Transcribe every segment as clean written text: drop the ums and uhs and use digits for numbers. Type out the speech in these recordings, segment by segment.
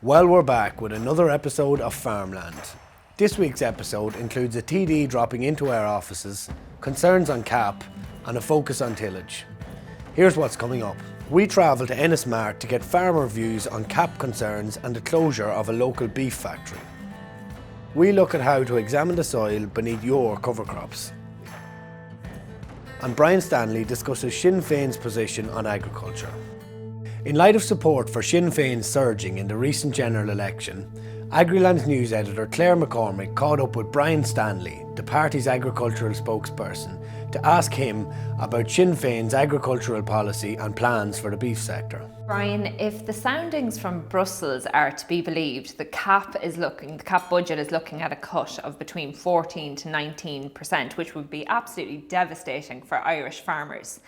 Well, we're back with another episode of FarmLand. This week's episode includes a TD dropping into our offices, concerns on C.A.P and a focus on tillage. Here's what's coming up. We travel to Ennis mart to get farmer views on C.A.P concerns and the closure of a local beef factory. We look at how to examine the soil beneath your cover crops. And Brian Stanley discusses Sinn Fein's position on agriculture. In light of support for Sinn Fein surging in the recent general election, AgriLand's news editor Claire McCormick caught up with Brian Stanley, the party's agricultural spokesperson, to ask him about Sinn Fein's agricultural policy and plans for the beef sector. Brian, if the soundings from Brussels are to be believed, the C.A.P budget is looking at a cut of between 14 to 19%, which would be absolutely devastating for Irish farmers.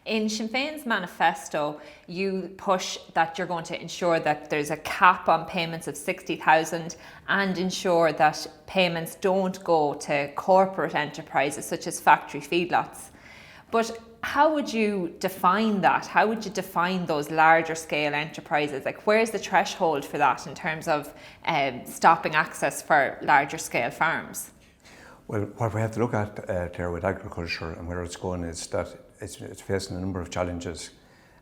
In Sinn Féin's manifesto, you push that you're going to ensure that there's a cap on payments of 60,000 and ensure that payments don't go to corporate enterprises such as factory feedlots. But how would you define that? How would you define those larger scale enterprises? Like, where's the threshold for that in terms of stopping access for larger scale farms? Well, what we have to look at there with agriculture and where it's going is that it's facing a number of challenges.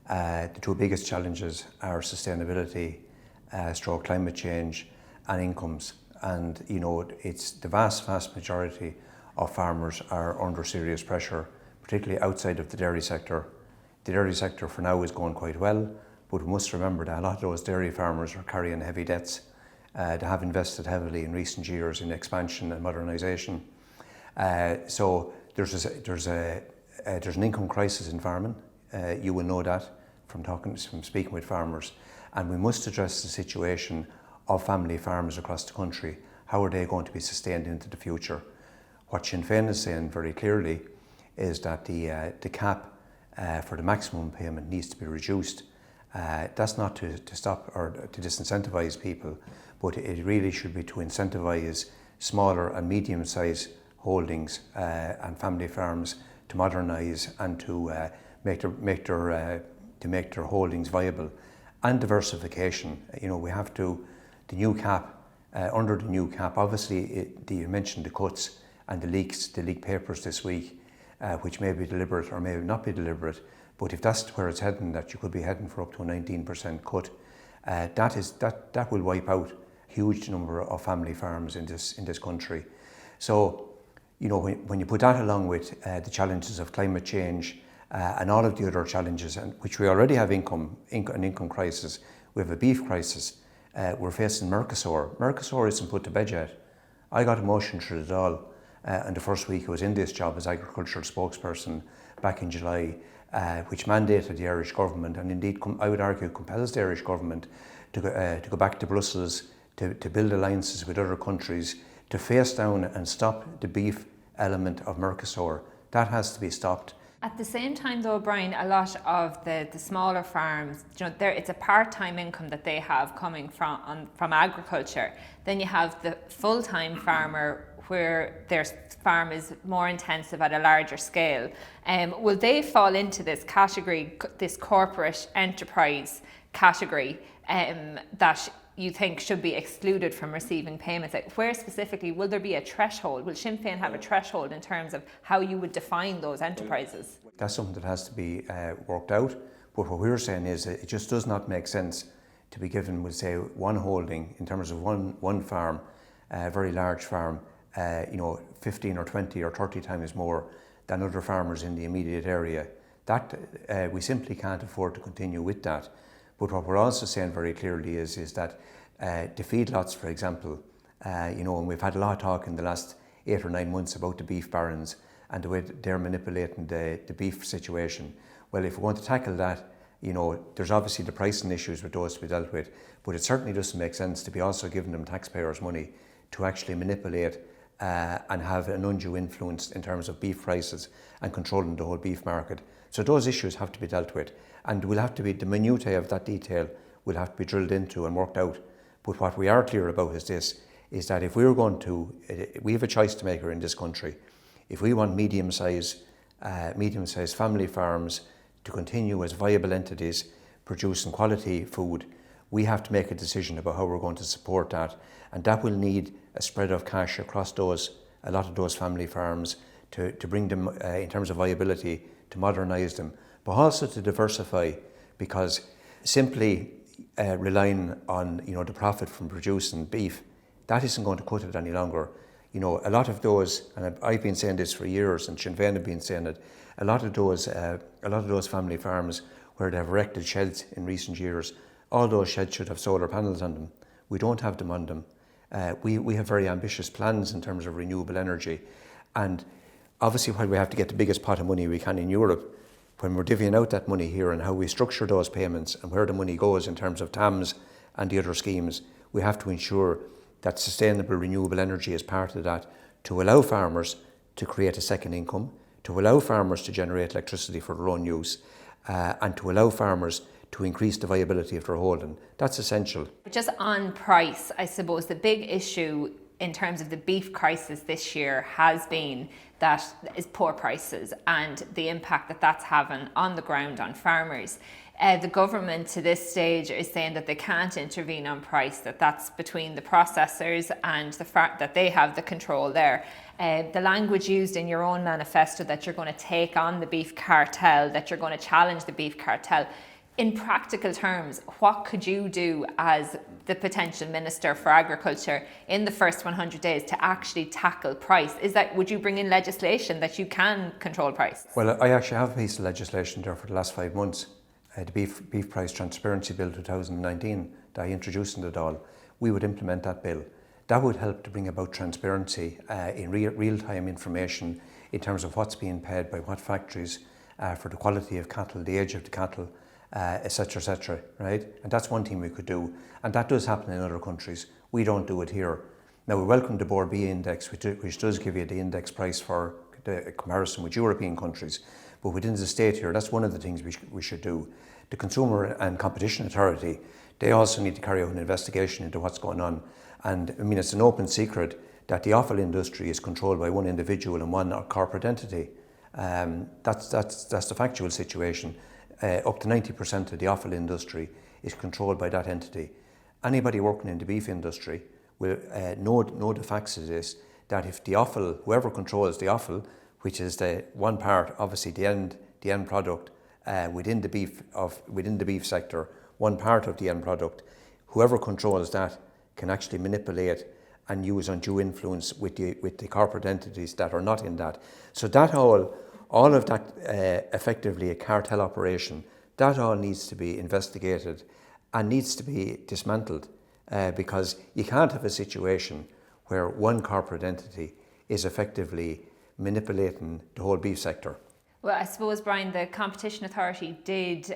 The two biggest challenges are sustainability, stroke climate change, and incomes. And it's the vast majority of farmers are under serious pressure, particularly outside of the dairy sector. The dairy sector for now is going quite well, but we must remember that a lot of those dairy farmers are carrying heavy debts. They have invested heavily in recent years in expansion and modernisation. So there's an income crisis in farming. You will know that from speaking with farmers, and we must address the situation of family farms across the country. How are they going to be sustained into the future? What Sinn Féin is saying very clearly is that the C.A.P for the maximum payment needs to be reduced. That's not to stop or to disincentivise people, but it really should be to incentivise smaller and medium-sized holdings and family farms to modernise and to make their holdings viable, and diversification. We have to the new C.A.P under the new C.A.P. Obviously, you mentioned the cuts and the leaked papers this week, which may be deliberate or may not be deliberate. But if that's where it's heading, that you could be heading for up to a 19% cut, that will wipe out a huge number of family farms in this country. So, when you put that along with the challenges of climate change and all of the other challenges, and which we already have an income crisis, we have a beef crisis. We're facing Mercosur. Mercosur isn't put to bed yet. I got a motion through the Dáil in the first week I was in this job as agricultural spokesperson back in July, which mandated the Irish government, and indeed I would argue compels the Irish government to go back to Brussels to build alliances with other countries to face down and stop the beef element of Mercosur. That has to be stopped. At the same time though, Brian, a lot of the smaller farms, it's a part-time income that they have coming from agriculture. Then you have the full-time farmer where their farm is more intensive at a larger scale. Will they fall into this category, this corporate enterprise category, that you think should be excluded from receiving payments? Like, where specifically will there be a threshold? Will Sinn Féin have a threshold in terms of how you would define those enterprises? That's something that has to be worked out. But what we're saying is that it just does not make sense to be given, we'll say, one holding in terms of one farm, a very large farm, 15 or 20 or 30 times more than other farmers in the immediate area. That we simply can't afford to continue with that. But what we're also saying very clearly is that the feedlots, for example, and we've had a lot of talk in the last 8 or 9 months about the beef barons and the way they're manipulating the beef situation. Well, if we're going to tackle that, there's obviously the pricing issues with those to be dealt with, but it certainly doesn't make sense to be also giving them taxpayers' money to actually manipulate and have an undue influence in terms of beef prices and controlling the whole beef market. So those issues have to be dealt with, and will have to be, the minutiae of that detail will have to be drilled into and worked out. But what we are clear about is that if we're going to, we have a choice to make here in this country. If we want medium-sized family farms to continue as viable entities producing quality food, We have to make a decision about how we're going to support that, and that will need a spread of cash across a lot of those family farms to bring them, in terms of viability, to modernise them, but also to diversify, because simply relying on the profit from producing beef, that isn't going to cut it any longer. A lot of those, and I've been saying this for years, and Sinn Fein have been saying it, a lot of those family farms where they've erected sheds in recent years, all those sheds should have solar panels on them. We don't have them on them. We have very ambitious plans in terms of renewable energy, and obviously while we have to get the biggest pot of money we can in Europe, when we're divvying out that money here and how we structure those payments and where the money goes in terms of TAMS and the other schemes, we have to ensure that sustainable renewable energy is part of that, to allow farmers to create a second income, to allow farmers to generate electricity for their own use, and to allow farmers to increase the viability of their holding. That's essential. Just on price, I suppose the big issue in terms of the beef crisis this year has been that is poor prices and the impact that that's having on the ground on farmers. The government to this stage is saying that they can't intervene on price, that's between the processors and the fact that they have the control there. The language used in your own manifesto that you're going to take on the beef cartel, that you're going to challenge the beef cartel. In practical terms, what could you do as the potential Minister for Agriculture in the first 100 days to actually tackle price? Would you bring in legislation that you can control price? Well, I actually have a piece of legislation there for the last 5 months, the Beef Price Transparency Bill 2019 that I introduced in the Dáil. We would implement that bill. That would help to bring about transparency in real-time information in terms of what's being paid by what factories for the quality of cattle, the age of the cattle, etc., right? And that's one thing we could do, and that does happen in other countries. We don't do it here. Now, we welcome the Board B index, which does give you the index price for the comparison with European countries, but within the state here, that's one of the things we should do. The Consumer and Competition Authority, they also need to carry out an investigation into what's going on. And I mean, it's an open secret that the offal industry is controlled by one individual and one corporate entity. That's the factual situation. Up to 90% of the offal industry is controlled by that entity. Anybody working in the beef industry will know the facts of this, that if the offal, whoever controls the offal, which is the one part, obviously the end product within the beef sector, one part of the end product, whoever controls that can actually manipulate and use undue influence with the corporate entities that are not in that. So that all of that, effectively a cartel operation, that all needs to be investigated and needs to be dismantled, because you can't have a situation where one corporate entity is effectively manipulating the whole beef sector. Well, I suppose, Brian, the Competition Authority did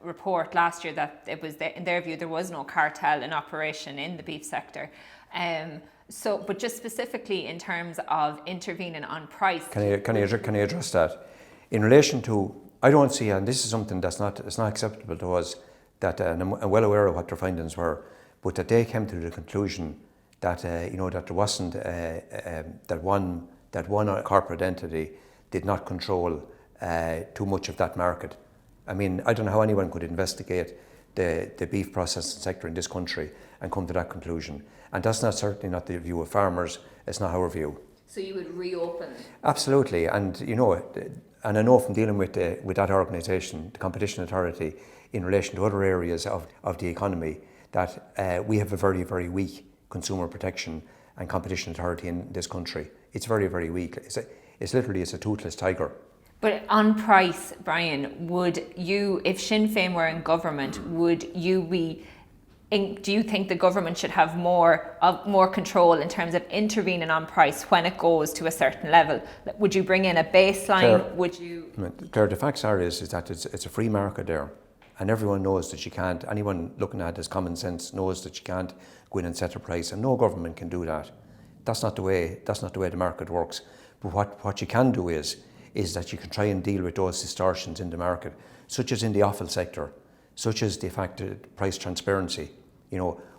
report last year that it was, in their view, there was no cartel in operation in the beef sector. But just specifically in terms of intervening on price. Can I address that? In relation to, I don't see, and this is something it's not acceptable to us, that, and I'm well aware of what their findings were, but that they came to the conclusion that that there wasn't that one corporate entity did not control too much of that market. I mean, I don't know how anyone could investigate the beef processing sector in this country and come to that conclusion. And that's certainly not the view of farmers. It's not our view. So you would reopen? Absolutely, and and I know from dealing with that organisation, the Competition Authority, in relation to other areas of the economy, that we have a very, very weak consumer protection and competition authority in this country. It's very, very weak. It's literally a toothless tiger. But on price, Brian, would you, if Sinn Fein were in government, do you think the government should have more control in terms of intervening on price when it goes to a certain level? Would you bring in a baseline? Claire, the facts is that it's a free market there, and everyone knows that you can't. Anyone looking at it as common sense knows that you can't go in and set a price, and no government can do that. That's not the way the market works. But what you can do is that you can try and deal with those distortions in the market, such as in the offal sector, such as the fact that price transparency.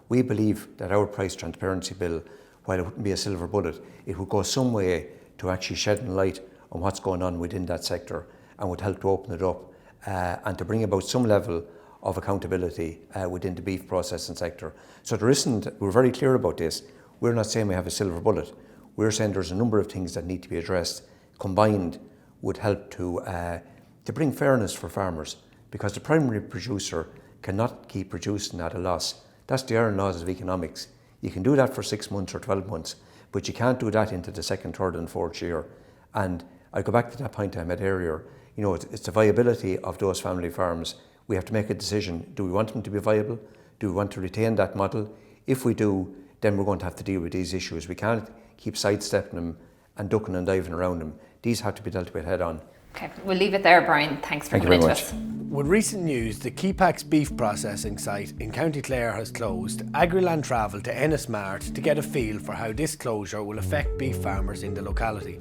We believe that our price transparency bill, while it wouldn't be a silver bullet, it would go some way to actually shedding light on what's going on within that sector and would help to open it up and to bring about some level of accountability within the beef processing sector. So there isn't, we're very clear about this, we're not saying we have a silver bullet. We're saying there's a number of things that need to be addressed, combined would help to bring fairness for farmers, because the primary producer cannot keep producing at a loss. That's the iron laws of economics. You can do that for 6 months or 12 months, but you can't do that into the second, third and fourth year. And I go back to that point I made earlier, you know, it's the viability of those family farms. We have to make a decision. Do we want them to be viable? Do we want to retain that model? If we do, then we're going to have to deal with these issues. We can't keep sidestepping them and ducking and diving around them. These have to be dealt with head on. Okay, we'll leave it there, Brian. Thanks for coming into us. With recent news, the C.A.P's beef processing site in County Clare has closed. AgriLand travelled to Ennis Mart to get a feel for how this closure will affect beef farmers in the locality.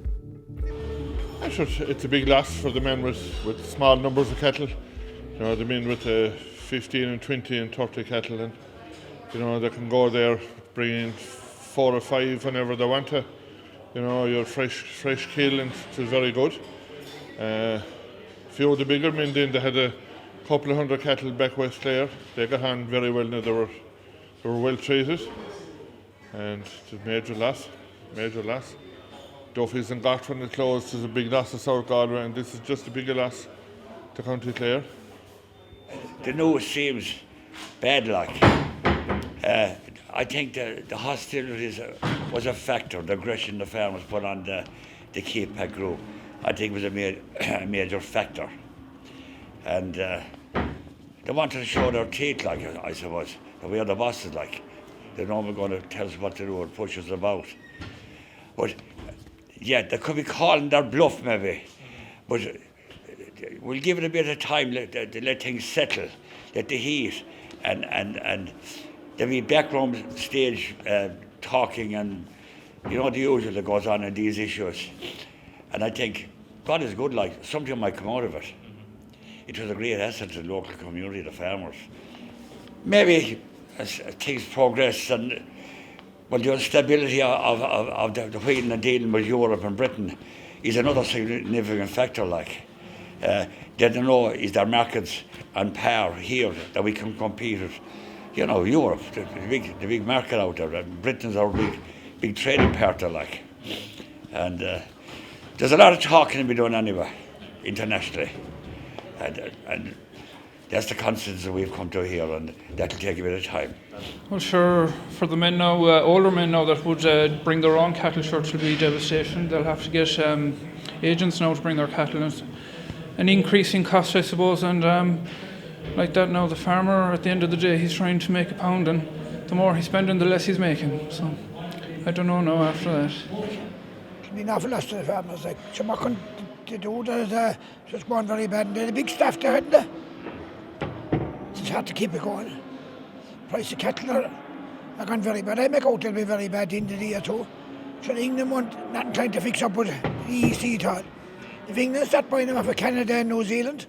It's a big loss for the men with small numbers of cattle. You know, the men with 15 and 20 and 30 cattle, and you know, they can go there, bring in 4 or 5 whenever they want to. You know, your fresh kill, and it was very good. Few of the bigger men then, they had a couple of hundred cattle back West Clare. They got on very well now. They were well treated, and it's a major loss. Duffy's and Gart when it closed is a big loss to South Galway, and this is just a bigger loss to County Clare. The news seems bad luck. I think the hostilities was a factor, the aggression the farmers put on the C.A.P group. I think was a major factor. And they wanted to show their teeth, like, I suppose. We are the bosses, like. They're normally going to tell us what to do and push us about. But, yeah, they could be calling their bluff, maybe. But we'll give it a bit of time, let things settle, let the heat, and there'll be background stage talking and, you know, the usual that goes on in these issues. And I think God is good, like, something might come out of it. It was a great asset to the local community, the farmers. Maybe as things progress and, well, the instability of the wheeling and dealing with Europe and Britain is another significant factor, like. They don't know, is there markets on par here that we can compete with, you know, Europe, the big market out there, and Britain's our big trading partner, like. And there's a lot of talking to be done anyway, internationally. And that's the constants that we've come to here, and that'll take a bit of time. Well, sure, for the men now, older men now that would bring their own cattle, sure, it will be devastation. They'll have to get agents now to bring their cattle. And an increasing cost, I suppose, and like that now, the farmer, at the end of the day, he's trying to make a pound, and the more he's spending, the less he's making. So, I don't know now after that. It'll be an awful loss to the farmers, like. So what can they do? There's just going very bad, and they're the big staff there, hadn't they? It's hard to keep it going. Price of cattle are gone very bad. I make out they'll be very bad into the year too. So England want nothing trying to fix up with the EC at all. If England start buying them off of Canada and New Zealand,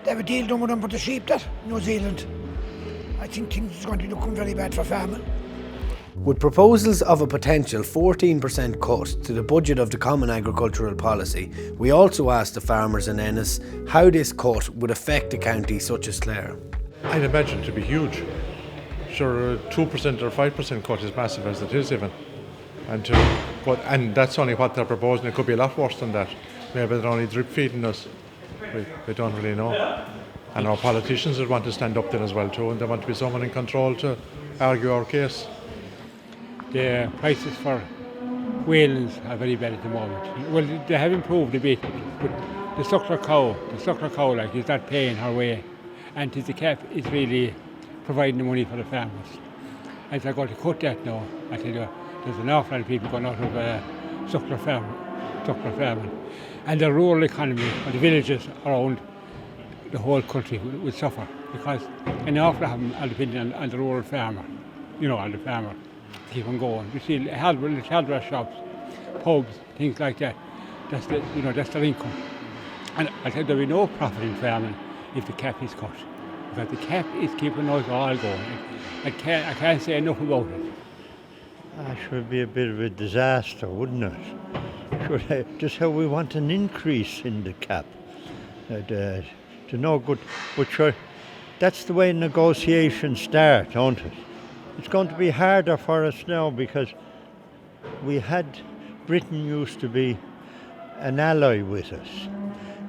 they have a deal done with them for the sheep there, New Zealand. I think things are going to be looking very bad for farming. With proposals of a potential 14% cut to the budget of the Common Agricultural Policy, we also asked the farmers in Ennis how this cut would affect a county such as Clare. I'd imagine it to be huge. Sure, 2% or 5% cut is massive as it is even. And that's only what they're proposing. It could be a lot worse than that. Maybe they're only drip feeding us. We don't really know. And our politicians would want to stand up there as well too, and they want to be someone in control to argue our case. The prices for whalings are very bad at the moment. Well, they have improved a bit, but the suckler cow, like, is not paying her way, and the C.A.P is really providing the money for the farmers. And they're going to cut that now. I tell you, there's an awful lot of people going out of suckler farming, and the rural economy, or the villages around the whole country would suffer, because an awful lot of them are depending on the rural farmer, on the farmer. Keep on going. We see hardware shops, pubs, things like that. That's their income. And I think there'll be no profit in farming if the C.A.P is cut, because the C.A.P is keeping us all going. I can't say enough about it. That should be a bit of a disaster, wouldn't it? Just how we want an increase in the C.A.P. To no good. But sure, that's the way negotiations start, don't it? It's going to be harder for us now because Britain used to be an ally with us,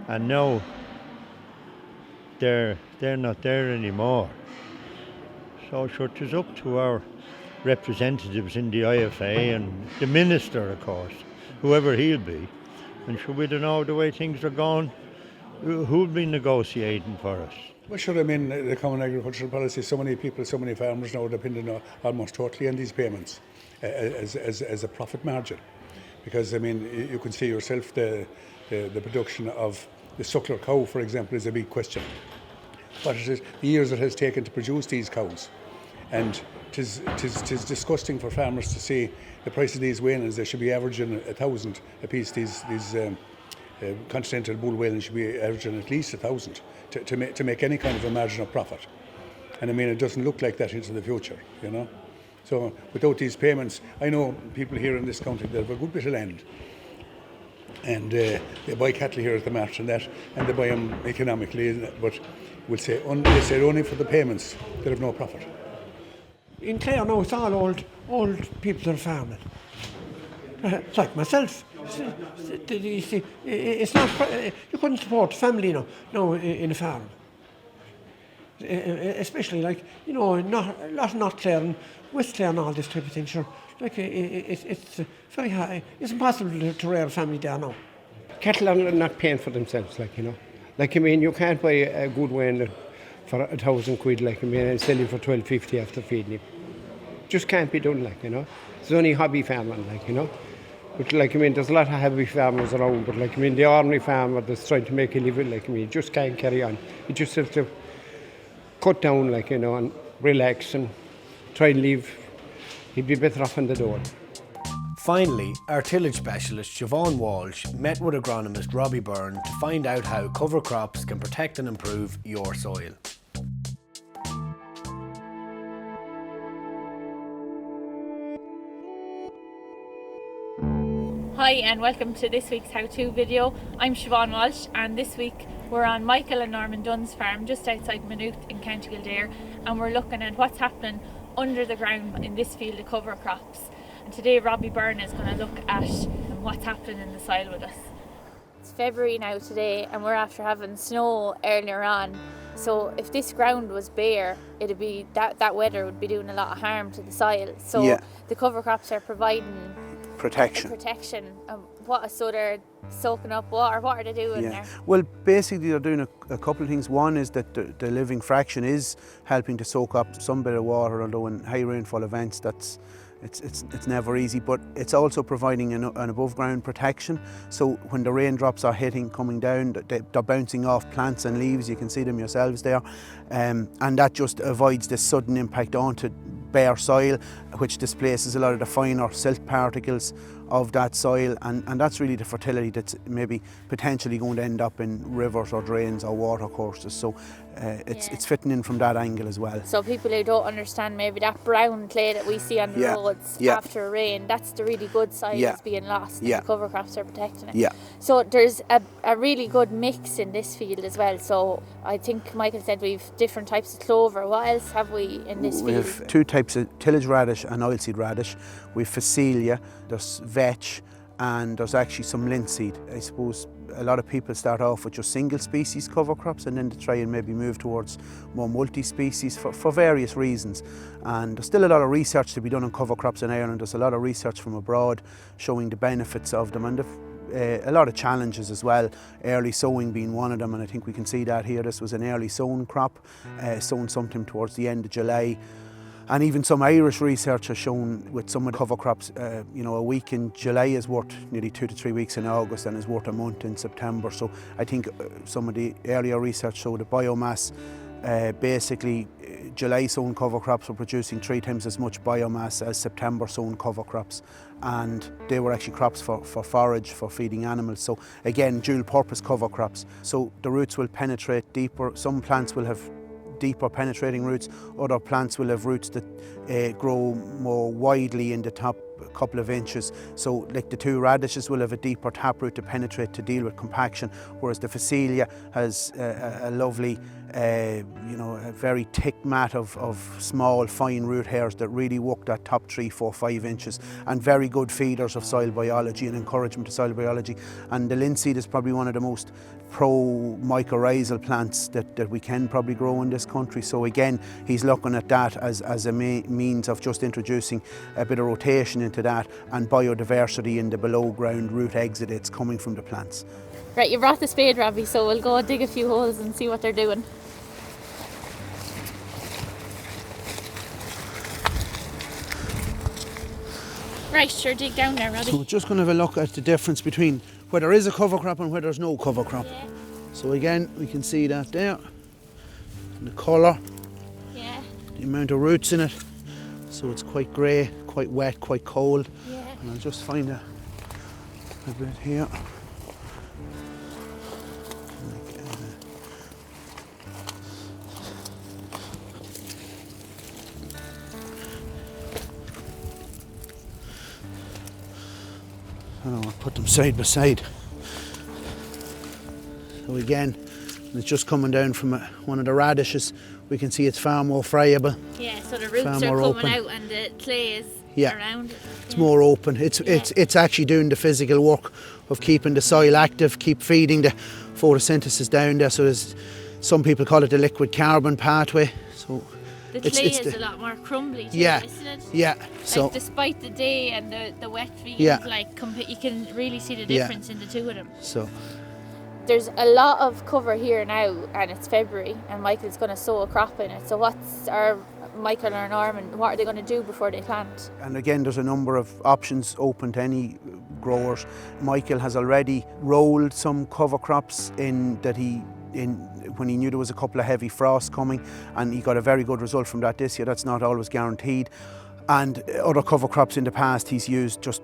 and now they're not there anymore. So sure, it is up to our representatives in the IFA and the minister, of course, whoever he'll be. And sure, we don't know the way things are going, who'll be negotiating for us? Well, sure, I mean, the Common Agricultural Policy, so many people, so many farmers now depending almost totally on these payments as a profit margin. Because, I mean, you can see yourself the production of the suckler cow, for example, is a big question. But it is the years it has taken to produce these cows. And it is disgusting for farmers to see the price of these weanings. They should be averaging 1,000 a piece. These continental bull weanings should be averaging at least 1,000 to make any kind of a margin of profit. And I mean, it doesn't look like that into the future, you know. So without these payments, I know people here in this country that have a good bit of land, and they buy cattle here at the mart and they buy them economically, but we'll say only for the payments that have no profit. In Clare now, it's all old people that are farming. It's like myself. It's not. You couldn't support a family now in a farm. Especially like, you know, not Clare and West Clare and all this type of thing. Sure, like it's very high. It's impossible to rear a family there now. Cattle are not paying for themselves, like, you know. Like, I mean, you can't buy a good wean for £1,000, like, I mean, and sell him for £12.50 after feeding him. Just can't be done, like, you know. It's only hobby farming, like, you know. But, like, I mean, there's a lot of hobby farmers around, but, like, I mean, the ordinary farmer that's trying to make a living, like, I mean, just can't carry on. You just have to cut down, like, you know, and relax and try and leave. He'd be better off on the door. Finally, our tillage specialist Siobhan Walsh met with agronomist Robbie Byrne to find out how cover crops can protect and improve your soil. Hi and welcome to this week's how-to video. I'm Siobhan Walsh and this week we're on Michael and Norman Dunn's farm just outside Maynooth in County Kildare, and we're looking at what's happening under the ground in this field of cover crops. And today Robbie Byrne is going to look at what's happening in the soil with us. It's February now today and we're after having snow earlier on. So if this ground was bare, it'd be that weather would be doing a lot of harm to the soil. So the cover crops are providing protection. So they're soaking up water. What are they doing there? Well, basically they're doing a couple of things. One is that the living fraction is helping to soak up some bit of water, although in high rainfall events it's never easy, but it's also providing an above ground protection. So when the raindrops are coming down, they're bouncing off plants and leaves. You can see them yourselves there, and that just avoids this sudden impact onto bare soil, which displaces a lot of the finer silt particles of that soil, and that's really the fertility that's maybe potentially going to end up in rivers or drains or water courses. So it's fitting in from that angle as well. So people who don't understand, maybe that brown clay that we see on the roads after rain, that's the really good soil that's being lost, and the cover crops are protecting it. So there's a really good mix in this field as well. So I think Michael said we've different types of clover. What else have we in this field? We have two types of tillage radish and oilseed radish. We've phacelia, there's vetch, and there's actually some linseed. I suppose a lot of people start off with just single species cover crops and then to try and maybe move towards more multi-species for various reasons. And there's still a lot of research to be done on cover crops in Ireland. There's a lot of research from abroad showing the benefits of them, and a lot of challenges as well, early sowing being one of them, and I think we can see that here. This was an early sown crop, sown sometime towards the end of July. And even some Irish research has shown with some of the cover crops, a week in July is worth nearly 2 to 3 weeks in August and is worth a month in September. So I think some of the earlier research showed the biomass, basically July sown cover crops were producing 3 times as much biomass as September sown cover crops. And they were actually crops for forage, for feeding animals. So again, dual purpose cover crops. So the roots will penetrate deeper. Some plants will have deeper penetrating roots, other plants will have roots that grow more widely in the top couple of inches. So like the two radishes will have a deeper taproot to penetrate to deal with compaction, whereas the Phacelia has a lovely, you know, a very thick mat of small fine root hairs that really work that top 3, 4, 5 inches, and very good feeders of soil biology and encouragement to soil biology. And the linseed is probably one of the most pro-mycorrhizal plants that we can probably grow in this country. So again, he's looking at that as a means of just introducing a bit of rotation into that and biodiversity in the below ground root exudates coming from the plants. Right, you brought the spade, Robbie, so we'll go dig a few holes and see what they're doing. Right, sure, dig down there, Robbie. So we're just going to have a look at the difference between where there is a cover crop and where there's no cover crop. Yeah. So again, we can see that there. And the colour, yeah, the amount of roots in it. So it's quite grey, quite wet, quite cold. Yeah. And I'll just find a bit here. I'll put them side by side. So again, it's just coming down from one of the radishes. We can see it's far more friable. Yeah, so the roots are coming open out and the clay is around it. It's more open. It's actually doing the physical work of keeping the soil active, keep feeding the photosynthesis down there. So there's, some people call it the liquid carbon pathway. So the clay is a lot more crumbly too, isn't it? Yeah. So like, despite the day and the wet feet, like you can really see the difference in the two of them. So there's a lot of cover here now, and it's February, and Michael's going to sow a crop in it. So what's Michael or Norman, what are they going to do before they plant? And again, there's a number of options open to any growers. Michael has already rolled some cover crops in that when he knew there was a couple of heavy frosts coming, and he got a very good result from that this year. That's not always guaranteed. And other cover crops in the past, he's used just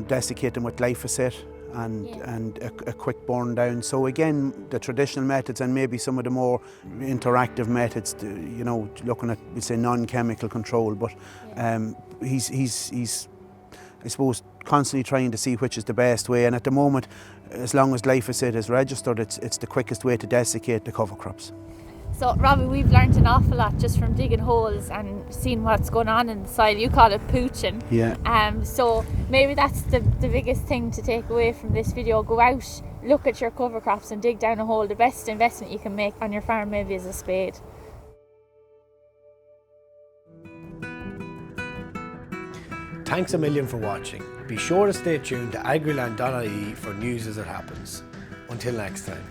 desiccate them with glyphosate and a quick burn down. So again, the traditional methods and maybe some of the more interactive methods, you know, looking at, we say, non-chemical control, but he's I suppose constantly trying to see which is the best way, and at the moment, as long as glyphosate is registered, it's the quickest way to desiccate the cover crops. So Robbie, we've learned an awful lot just from digging holes and seeing what's going on in the soil. You call it pooching. Yeah. So maybe that's the biggest thing to take away from this video. Go out, look at your cover crops and dig down a hole. The best investment you can make on your farm maybe is a spade. Thanks a million for watching. Be sure to stay tuned to agriland.ie for news as it happens. Until next time.